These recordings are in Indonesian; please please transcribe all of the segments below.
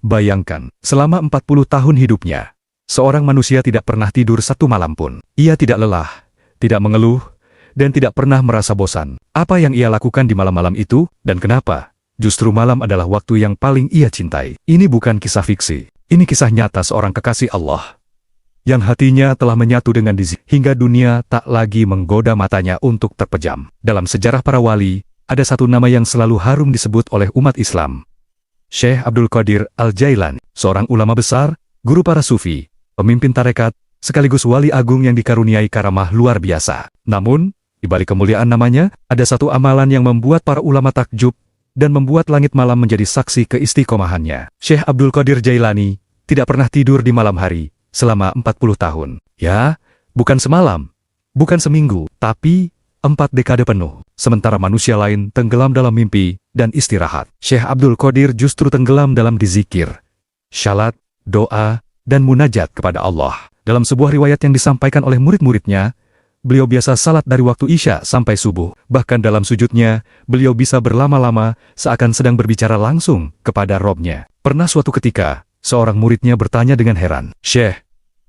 Bayangkan, selama 40 tahun hidupnya, seorang manusia tidak pernah tidur satu malam pun. Ia tidak lelah, tidak mengeluh, dan tidak pernah merasa bosan. Apa yang ia lakukan di malam-malam itu, dan kenapa? Justru malam adalah waktu yang paling ia cintai. Ini bukan kisah fiksi. Ini kisah nyata seorang kekasih Allah yang hatinya telah menyatu dengan dizikir hingga dunia tak lagi menggoda matanya untuk terpejam. Dalam sejarah para wali, ada satu nama yang selalu harum disebut oleh umat Islam. Syekh Abdul Qadir Al-Jailani, seorang ulama besar, guru para sufi, pemimpin tarekat, sekaligus wali agung yang dikaruniai karamah luar biasa. Namun, di balik kemuliaan namanya, ada satu amalan yang membuat para ulama takjub dan membuat langit malam menjadi saksi keistiqomahannya. Syekh Abdul Qadir Jailani tidak pernah tidur di malam hari selama 40 tahun. Ya, bukan semalam, bukan seminggu, tapi 4 dekade penuh. Sementara manusia lain tenggelam dalam mimpi dan istirahat, Syekh Abdul Qadir justru tenggelam dalam dizikir, syalat, doa, dan munajat kepada Allah. Dalam sebuah riwayat yang disampaikan oleh murid-muridnya, beliau biasa salat dari waktu Isya sampai subuh. Bahkan dalam sujudnya, beliau bisa berlama-lama seakan sedang berbicara langsung kepada Robnya. Pernah suatu ketika, seorang muridnya bertanya dengan heran, "Syekh,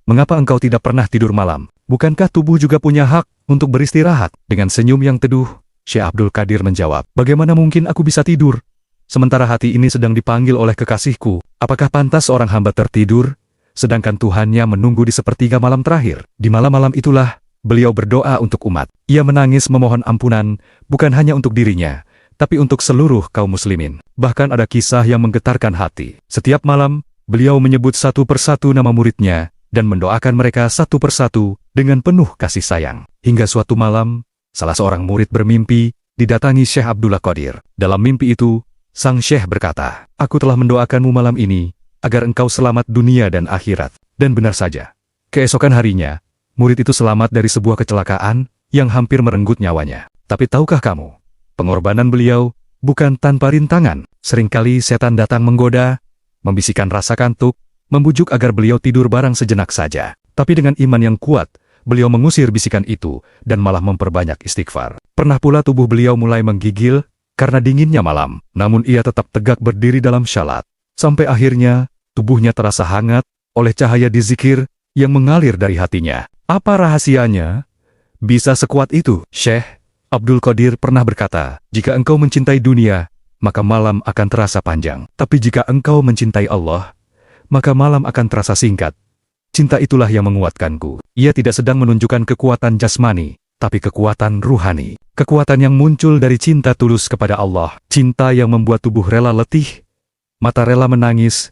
mengapa engkau tidak pernah tidur malam? Bukankah tubuh juga punya hak untuk beristirahat?" Dengan senyum yang teduh, Syekh Abdul Qadir menjawab, "Bagaimana mungkin aku bisa tidur? Sementara hati ini sedang dipanggil oleh kekasihku. Apakah pantas seorang hamba tertidur, sedangkan Tuhannya menunggu di sepertiga malam terakhir?" Di malam-malam itulah, beliau berdoa untuk umat. Ia menangis memohon ampunan, bukan hanya untuk dirinya, tapi untuk seluruh kaum muslimin. Bahkan ada kisah yang menggetarkan hati. Setiap malam, beliau menyebut satu persatu nama muridnya, dan mendoakan mereka satu persatu dengan penuh kasih sayang. Hingga suatu malam, salah seorang murid bermimpi, didatangi Syekh Abdul Qadir. Dalam mimpi itu, sang Syekh berkata, "Aku telah mendoakanmu malam ini, agar engkau selamat dunia dan akhirat." Dan benar saja. Keesokan harinya, murid itu selamat dari sebuah kecelakaan yang hampir merenggut nyawanya. Tapi tahukah kamu, pengorbanan beliau bukan tanpa rintangan. Seringkali setan datang menggoda, membisikkan rasa kantuk, membujuk agar beliau tidur barang sejenak saja. Tapi dengan iman yang kuat, beliau mengusir bisikan itu dan malah memperbanyak istighfar. Pernah pula tubuh beliau mulai menggigil karena dinginnya malam, namun ia tetap tegak berdiri dalam syalat. Sampai akhirnya, tubuhnya terasa hangat oleh cahaya dizikir yang mengalir dari hatinya. Apa rahasianya? Bisa sekuat itu? Syekh Abdul Qadir pernah berkata, "Jika engkau mencintai dunia, maka malam akan terasa panjang. Tapi jika engkau mencintai Allah, maka malam akan terasa singkat. Cinta itulah yang menguatkanku." Ia tidak sedang menunjukkan kekuatan jasmani, tapi kekuatan ruhani. Kekuatan yang muncul dari cinta tulus kepada Allah. Cinta yang membuat tubuh rela letih, mata rela menangis,